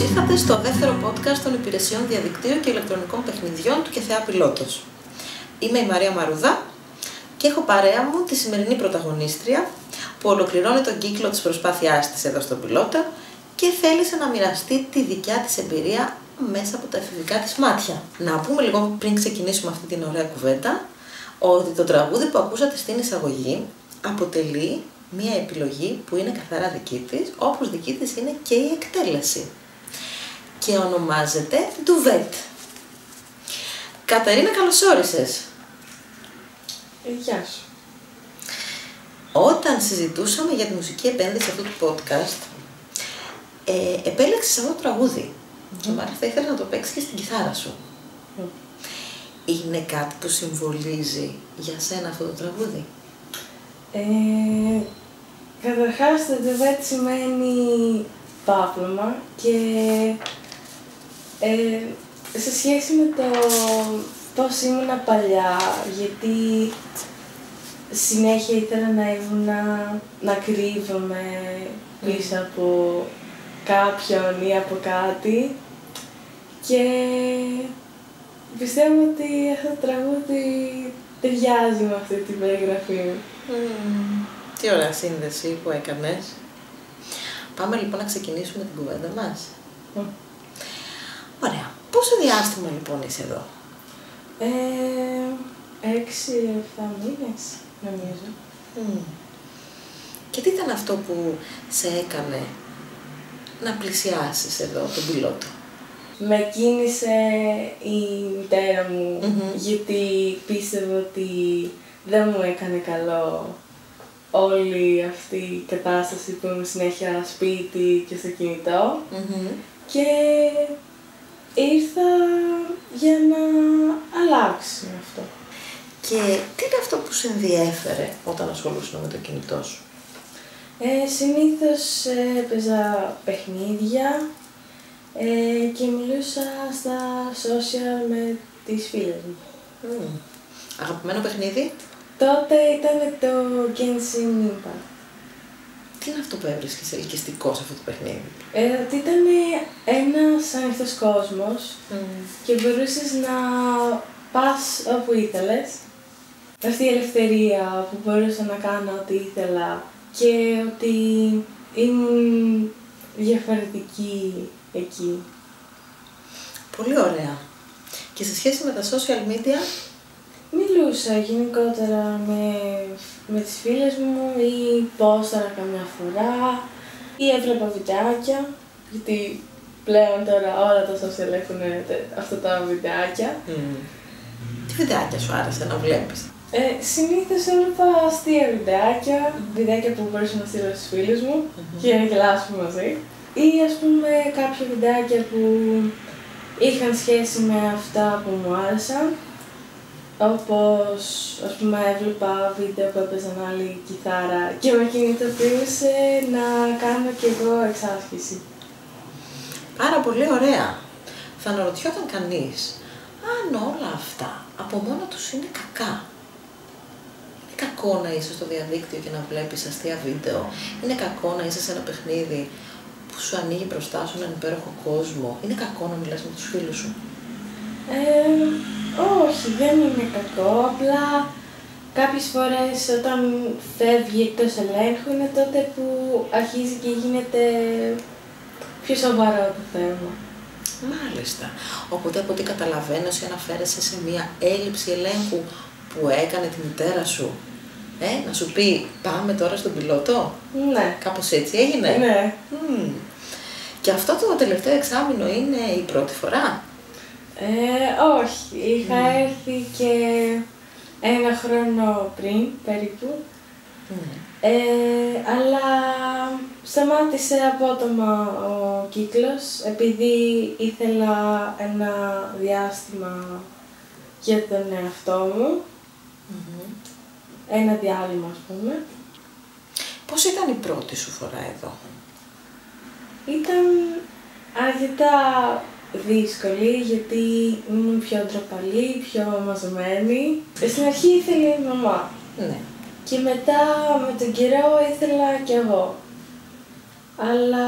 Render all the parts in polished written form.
ήρθατε στο δεύτερο podcast των υπηρεσιών διαδικτύου και ηλεκτρονικών παιχνιδιών του ΚΕΘΕΑ Πιλότος. Είμαι η Μαρία Μαρούδα και έχω παρέα μου τη σημερινή πρωταγωνίστρια που ολοκληρώνει τον κύκλο της προσπάθειάς της εδώ στον Πιλότο και θέλησε να μοιραστεί τη δικιά της εμπειρία μέσα από τα εφηβικά της μάτια. Να πούμε λίγο πριν ξεκινήσουμε αυτή την ωραία κουβέντα ότι το τραγούδι που ακούσατε στην εισαγωγή αποτελεί μία επιλογή που είναι καθαρά δική της, όπως δική της είναι και η εκτέλεση. Και ονομάζεται Duvet. Κατερίνα, καλώς όρισες. Γεια σου. Όταν συζητούσαμε για τη μουσική επένδυση αυτού του podcast, επέλεξες αυτό το τραγούδι. Και μάλιστα ήθελα να το παίξεις και στην κιθάρα σου. Είναι κάτι που συμβολίζει για σένα αυτό το τραγούδι? Καταρχάς το Duvet σημαίνει πάπλωμα και σε σχέση με το πώς ήμουνα παλιά, γιατί συνέχεια ήθελα να κρύβομαι πίσω από κάποιον ή από κάτι και πιστεύω ότι αυτό το τραγούδι ταιριάζει με αυτή την περιγραφή. Τι ωραία σύνδεση που έκανες. Πάμε λοιπόν να ξεκινήσουμε την κουβέντα μας. Ωραία. Πόσο διάστημα λοιπόν είσαι εδώ? 6-7 μήνες νομίζω. Και τι ήταν αυτό που σε έκανε να πλησιάσεις εδώ τον Πιλότο? Με κίνησε η μητέρα μου γιατί πίστευε ότι δεν μου έκανε καλό όλη αυτή η κατάσταση που ήμουν συνέχεια σπίτι και στο κινητό και ήρθα για να αλλάξει αυτό. Και τι είναι αυτό που σε ενδιέφερε όταν ασχολούσαν με το κινητό σου? Συνήθως έπαιζα παιχνίδια και μιλούσα στα social με τις φίλες μου. Αγαπημένο παιχνίδι? Τότε ήταν το Genshin Impact. Τι είναι αυτό που έβρισκες ελκυστικό σε αυτό το παιχνίδι? Ότι ήταν ένας ανοιχτός κόσμος και μπορούσες να πας όπου ήθελες. Αυτή η ελευθερία που μπορούσα να κάνω ό,τι ήθελα και ότι ήμουν διαφορετική εκεί. Πολύ ωραία. Και σε σχέση με τα social media? Μιλούσα γενικότερα με τις φίλες μου ή πόσταρα καμιά φορά ή έβλεπα βιντεάκια, γιατί πλέον τώρα όλα τα social έχουν αυτά τα βιντεάκια. Τι βιντεάκια σου άρεσε να βλέπεις? Συνήθως έβλεπα αστεία βιντεάκια που μπορούσα να στείλω στους φίλους μου και να γελάσουμε μαζί. Ή ας πούμε κάποια βιντεάκια που είχαν σχέση με αυτά που μου άρεσαν. Όπως, ας πούμε, έβλεπα βίντεο που έπαιζαν άλλη κιθάρα και με κινητοποιούσε να κάνω κι εγώ εξάσκηση. Πάρα πολύ ωραία. Θα αναρωτιόταν κανείς αν όλα αυτά από μόνα τους είναι κακά. Είναι κακό να είσαι στο διαδίκτυο και να βλέπεις αστεία βίντεο? Είναι κακό να είσαι σε ένα παιχνίδι που σου ανοίγει μπροστά σου έναν υπέροχο κόσμο? Είναι κακό να μιλάς με τους φίλους σου? Όχι, δεν είναι κακό, απλά κάποιες φορές όταν φεύγει εκτός ελέγχου είναι τότε που αρχίζει και γίνεται πιο σοβαρό το θέμα. Μάλιστα. Οπότε από ό,τι καταλαβαίνω εσύ αναφέρεσαι σε μια έλλειψη ελέγχου που έκανε τη μητέρα σου. Να σου πει πάμε τώρα στον Πιλότο? Ναι. Κάπως έτσι έγινε? Ναι. Και αυτό το τελευταίο εξάμηνο είναι η πρώτη φορά? Όχι, είχα έρθει και 1 χρόνο πριν περίπου, αλλά σταμάτησε απότομα ο κύκλος επειδή ήθελα ένα διάστημα για τον εαυτό μου, ένα διάλειμμα ας πούμε. Πώς ήταν η πρώτη σου φορά εδώ? Ήταν αρκετά δύσκολη γιατί ήμουν πιο ντροπαλή, πιο μαζεμένη. Στην αρχή ήθελε η μαμά. Ναι. Και μετά με τον καιρό ήθελα κι εγώ. Αλλά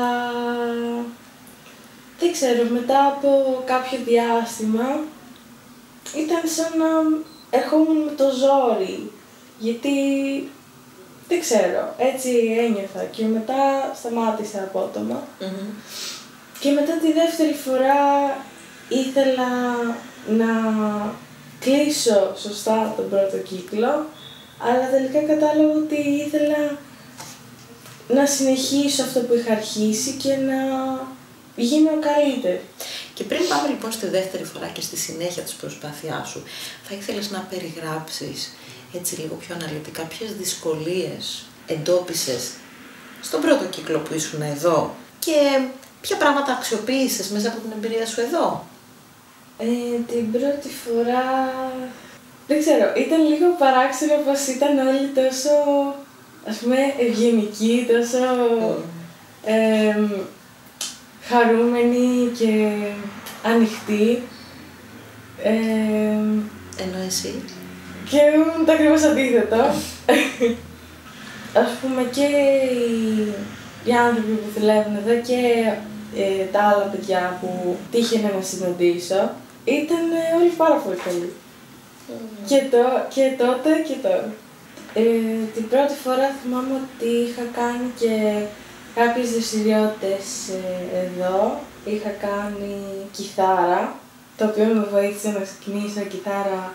δεν ξέρω, μετά από κάποιο διάστημα ήταν σαν να ερχόμουν με το ζόρι, γιατί δεν ξέρω, έτσι ένιωθα και μετά σταμάτησα απότομα. Και μετά τη δεύτερη φορά ήθελα να κλείσω σωστά τον πρώτο κύκλο, αλλά τελικά κατάλαβα ότι ήθελα να συνεχίσω αυτό που είχα αρχίσει και να γίνω καλύτερη. Και πριν πάμε λοιπόν στη δεύτερη φορά και στη συνέχεια της προσπάθειάς σου, θα ήθελες να περιγράψεις έτσι λίγο πιο αναλυτικά ποιες δυσκολίες εντόπισες στον πρώτο κύκλο που ήσουν εδώ και ποια πράγματα αξιοποίησες μέσα από την εμπειρία σου εδώ. Την πρώτη φορά, δεν ξέρω, ήταν λίγο παράξενο πως ήταν όλοι τόσο, ας πούμε, ευγενικοί, τόσο χαρούμενοι και ανοιχτοί. Ενώ εσύ? Και ήμουν το ακριβώς αντίθετο. Ας πούμε και οι άνθρωποι που δουλεύουν εδώ και τα άλλα παιδιά που τύχαινε να συναντήσω ήταν όλοι πάρα πολύ καλοί. Και τότε και τώρα. Την πρώτη φορά θυμάμαι ότι είχα κάνει και κάποιες δραστηριότητες εδώ. Είχα κάνει κιθάρα, το οποίο με βοήθησε να ξεκινήσω κιθάρα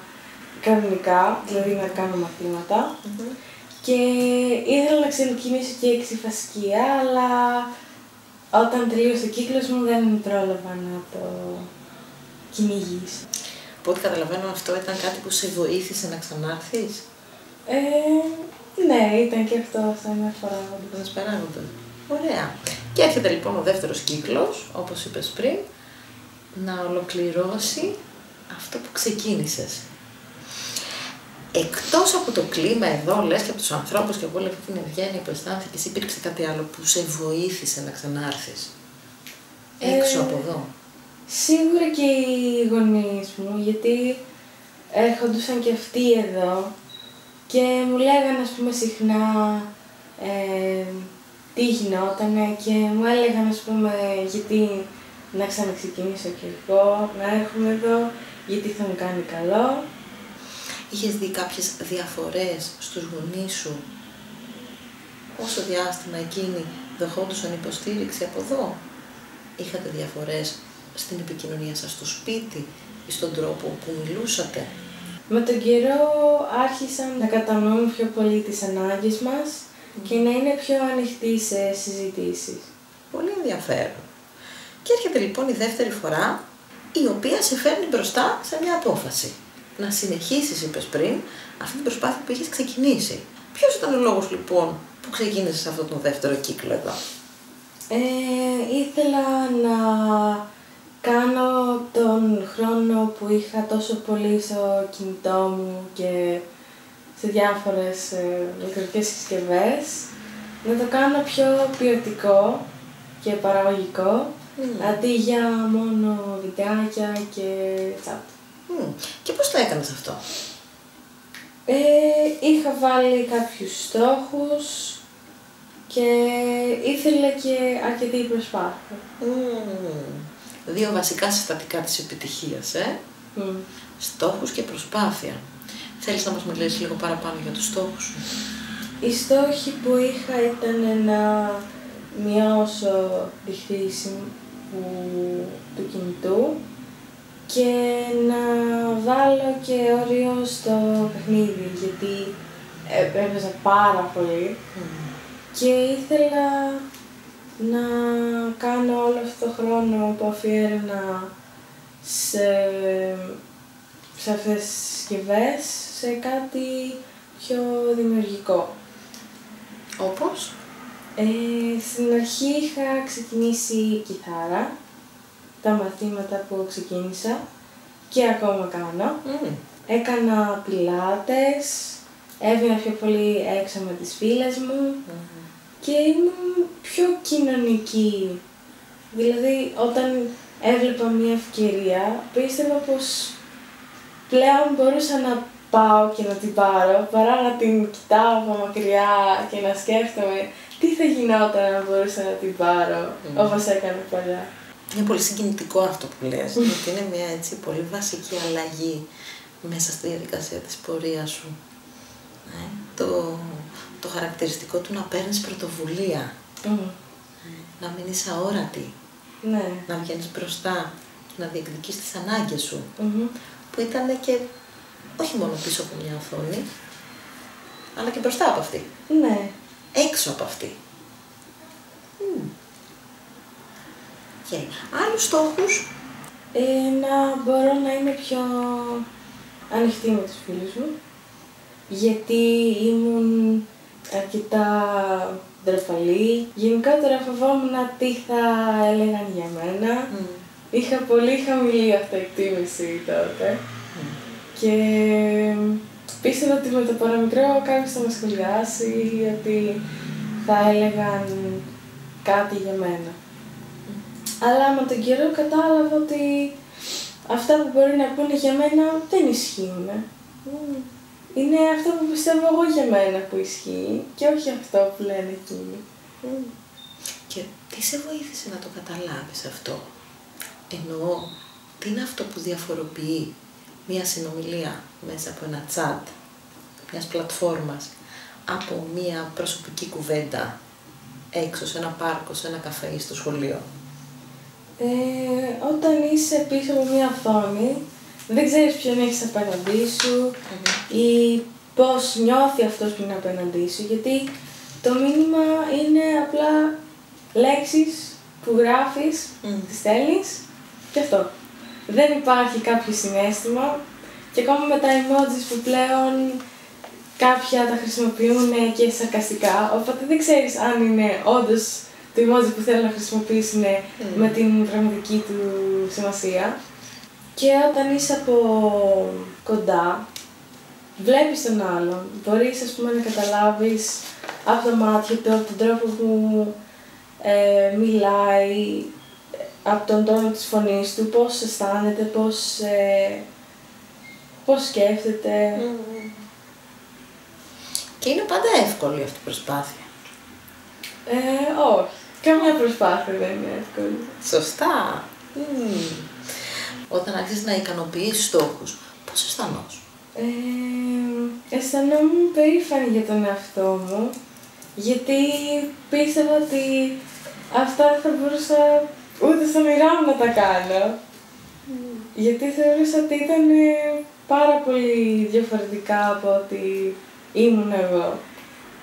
κανονικά, δηλαδή να κάνω μαθήματα. Και ήθελα να ξεκινήσω και εξιφασκία, αλλά όταν τελείωσε ο κύκλος μου δεν πρόλαβα να το κυνηγήσω. Από ό,τι καταλαβαίνω αυτό ήταν κάτι που σε βοήθησε να ξανάρθεις. Ναι, ήταν και αυτό σαν ένα παράγοντα. Ένας παράγοντας. Ωραία. Και έρχεται λοιπόν ο δεύτερος κύκλος, όπως είπες πριν, να ολοκληρώσει αυτό που ξεκίνησες. Εκτός από το κλίμα εδώ, λες, και από τους ανθρώπους και από όλη αυτή την ευγένεια που αισθάνθηκες, υπήρξε κάτι άλλο που σε βοήθησε να ξανάρθεις έξω από εδώ? Σίγουρα και οι γονείς μου, γιατί έρχονταν και αυτοί εδώ και μου λέγανε, ας πούμε, συχνά τι γινότανε και μου έλεγαν, ας πούμε, γιατί να ξαναξεκινήσω κι εγώ, να έρχομαι εδώ, γιατί θα μου κάνει καλό. Είχες δει κάποιες διαφορές στους γονείς σου όσο διάστημα εκείνοι δεχόντουσαν υποστήριξη από εδώ? Είχατε διαφορές στην επικοινωνία σας στο σπίτι ή στον τρόπο που μιλούσατε? Με τον καιρό άρχισαν να κατανοούν πιο πολύ τις ανάγκες μας και να είναι πιο ανοιχτοί σε συζητήσεις. Πολύ ενδιαφέρον. Και έρχεται λοιπόν η δεύτερη φορά, η οποία σε φέρνει μπροστά σε μια απόφαση. Να συνεχίσεις, είπες πριν, αυτή την προσπάθεια που είχες ξεκινήσει. Ποιος ήταν ο λόγος λοιπόν που ξεκίνησες αυτόν τον δεύτερο κύκλο εδώ? Ήθελα να κάνω τον χρόνο που είχα τόσο πολύ στο κινητό μου και σε διάφορες ηλεκτρονικές συσκευές, να το κάνω πιο ποιοτικό και παραγωγικό, αντί για μόνο βιντεάκια και chat. Και πώς το έκανες αυτό? Είχα βάλει κάποιους στόχους και ήθελα και αρκετή προσπάθεια. Δύο βασικά συστατικά της επιτυχίας, στόχους και προσπάθεια. Θέλεις να μας μιλήσεις λίγο παραπάνω για τους στόχους σου? Οι στόχοι που είχα ήταν να μειώσω τη χρήση του κινητού και να βάλω και όριο στο παιχνίδι, γιατί έπαιζα πάρα πολύ και ήθελα να κάνω όλο αυτό το χρόνο που αφιέρωνα σε αυτές τις συσκευές σε κάτι πιο δημιουργικό. Όπως? Στην αρχή είχα ξεκινήσει κιθάρα, τα μαθήματα που ξεκίνησα και ακόμα κάνω. Έκανα πιλάτες, έβγαινα πιο πολύ έξω με τις φίλες μου και ήμουν πιο κοινωνική. Δηλαδή, όταν έβλεπα μια ευκαιρία, πίστευα πως πλέον μπορούσα να πάω και να την πάρω, παρά να την κοιτάω από μακριά και να σκέφτομαι τι θα γινόταν αν μπορούσα να την πάρω, όπως έκανα παλιά. Είναι πολύ συγκινητικό αυτό που λες, γιατί είναι μια έτσι πολύ βασική αλλαγή μέσα στη διαδικασία της πορείας σου. Το χαρακτηριστικό του να παίρνεις πρωτοβουλία, να μην είσαι αόρατη, να βγαίνεις μπροστά και να διεκδικείς τις ανάγκες σου, που ήταν και όχι μόνο πίσω από μια οθόνη, αλλά και μπροστά από αυτή. Ναι. Έξω από αυτή. Okay. Άλλους στόχους? Να μπορώ να είμαι πιο ανοιχτή με τους φίλους μου, γιατί ήμουν αρκετά ντροπαλή. Γενικότερα φοβόμουν τι θα έλεγαν για μένα. Είχα πολύ χαμηλή αυτοεκτίμηση τότε. Και πίστευα ότι με το παραμικρό κάποιος θα με σχολιάσει, ότι θα έλεγαν κάτι για μένα. Αλλά με τον καιρό κατάλαβα ότι αυτά που μπορεί να πούνε για μένα δεν ισχύουν. Είναι αυτό που πιστεύω εγώ για μένα που ισχύει και όχι αυτό που λένε εκείνοι. Και τι σε βοήθησε να το καταλάβεις αυτό? Εννοώ, τι είναι αυτό που διαφοροποιεί μια συνομιλία μέσα από ένα chat, μιας πλατφόρμας, από μια προσωπική κουβέντα έξω σε ένα πάρκο, σε ένα καφέ ή στο σχολείο? Όταν είσαι πίσω από μια οθόνη, δεν ξέρεις ποιον έχεις απέναντί σου ή πώς νιώθει αυτός που είναι απέναντί σου, γιατί το μήνυμα είναι απλά λέξεις που γράφεις, τις στέλνεις και αυτό. Δεν υπάρχει κάποιο συναίσθημα και ακόμα με τα emojis που πλέον κάποια τα χρησιμοποιούν και σαρκαστικά, οπότε δεν ξέρεις αν είναι όντως το emoji που θέλουν να χρησιμοποιήσουν με την πραγματική του σημασία. Και όταν είσαι από κοντά, βλέπεις τον άλλον, μπορείς ας πούμε να καταλάβεις από τα μάτια του, από τον τρόπο που μιλάει, από τον τόνο της φωνής του, πώς αισθάνεται, πώς σκέφτεται. Και είναι πάντα εύκολη αυτή η προσπάθεια. Όχι. Καμία προσπάθεια δεν είναι εύκολη. Σωστά. Όταν άρχισες να ικανοποιείς στόχους, πώς αισθανόσουν? Αισθανόμουν περήφανη για τον εαυτό μου, γιατί πίστευα ότι αυτά δεν θα μπορούσα ούτε στο όνειρά μου να τα κάνω. Γιατί θεωρούσα ότι ήταν πάρα πολύ διαφορετικά από ό,τι ήμουν εγώ.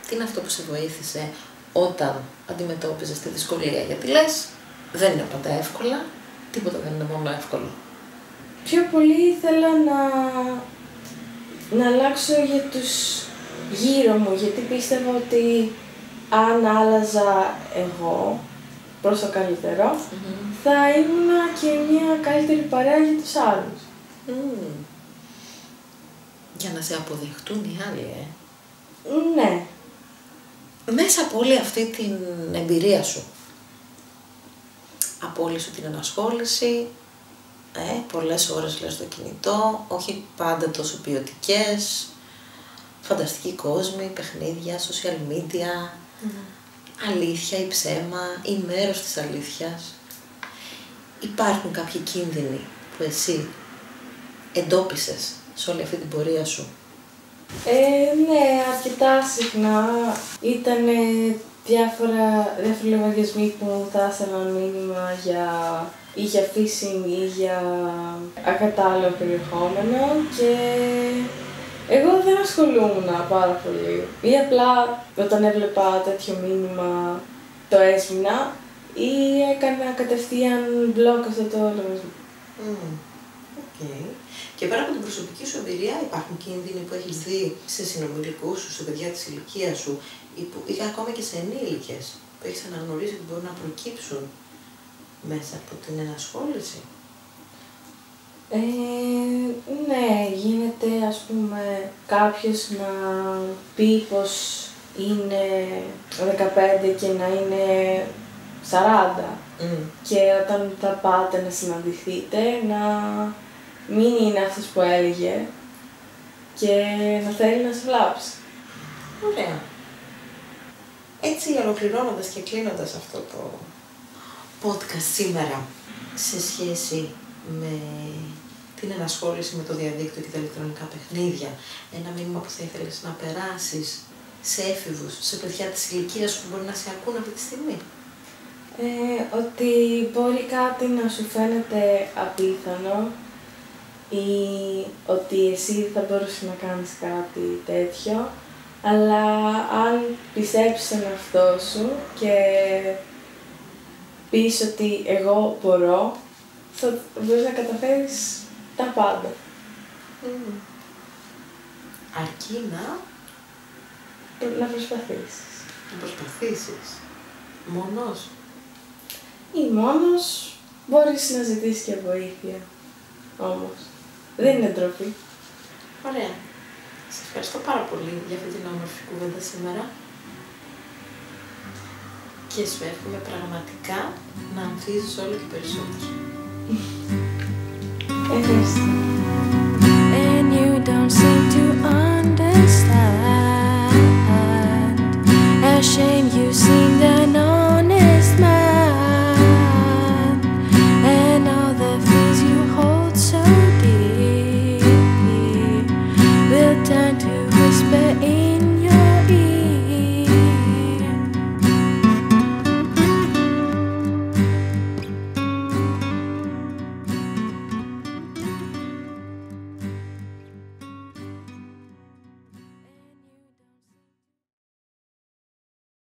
Τι είναι αυτό που σε βοήθησε όταν αντιμετώπιζες τη δυσκολία? Γιατί λες, δεν είναι πάντα εύκολα, τίποτα δεν είναι μόνο εύκολο. Πιο πολύ ήθελα να αλλάξω για τους γύρω μου, γιατί πίστευα ότι αν άλλαζα εγώ προς το καλύτερο, θα ήμουν και μια καλύτερη παρέα για τους άλλους. Για να σε αποδεχτούν οι άλλοι, Ναι. Μέσα από όλη αυτή την εμπειρία σου, από όλη σου την ενασχόληση, πολλές ώρες λες στο κινητό, όχι πάντα τόσο ποιοτικές, φανταστικοί κόσμοι, παιχνίδια, social media, αλήθεια ή ψέμα ή μέρος της αλήθειας. Υπάρχουν κάποιοι κίνδυνοι που εσύ εντόπισες σε όλη αυτή την πορεία σου? Ναι, αρκετά συχνά. Ήταν διάφοροι λογαριασμοί που μου θα έστελναν μήνυμα ή για phishing ή για ακατάλληλο περιεχόμενο και εγώ δεν ασχολούμουν πάρα πολύ. Ή απλά όταν έβλεπα τέτοιο μήνυμα το έσμηνα ή έκανα κατευθείαν blog αυτό το λογαριασμό. Και πέρα από την προσωπική σου εμπειρία, υπάρχουν κίνδυνοι που έχεις δει σε συνομιλικούς σου, σε παιδιά της ηλικίας σου ή ακόμα και σε ενήλικες που έχεις αναγνωρίσει ότι μπορούν να προκύψουν μέσα από την ενασχόληση? Ναι, γίνεται ας πούμε κάποιος να πει πως είναι 15 και να είναι 40 και όταν θα πάτε να συναντηθείτε να μην είναι αυτός που έλεγε και να θέλει να σε βλάψει. Ωραία. Έτσι, ολοκληρώνοντας και κλείνοντας αυτό το podcast σήμερα, σε σχέση με την ενασχόληση με το διαδίκτυο και τα ηλεκτρονικά παιχνίδια, ένα μήνυμα που θα ήθελες να περάσεις σε έφηβους, σε παιδιά της ηλικίας που μπορεί να σε ακούν αυτή τη στιγμή? Ότι μπορεί κάτι να σου φαίνεται απίθανο ή ότι εσύ δεν θα μπορούσες να κάνεις κάτι τέτοιο, αλλά αν πιστέψεις στον εαυτό σου και πεις ότι εγώ μπορώ, θα μπορείς να καταφέρεις τα πάντα. Αρκεί Να προσπαθήσεις. να προσπαθήσεις. Μόνος. Ή μόνος, μπορείς να ζητήσεις και βοήθεια. Όμως, δεν είναι ντροπή. Ωραία. Σας ευχαριστώ πάρα πολύ για αυτή την όμορφη κουβέντα σήμερα. Και σου εύχομαι πραγματικά να ανθίζεις όλο και περισσότερο. Ευχαριστώ.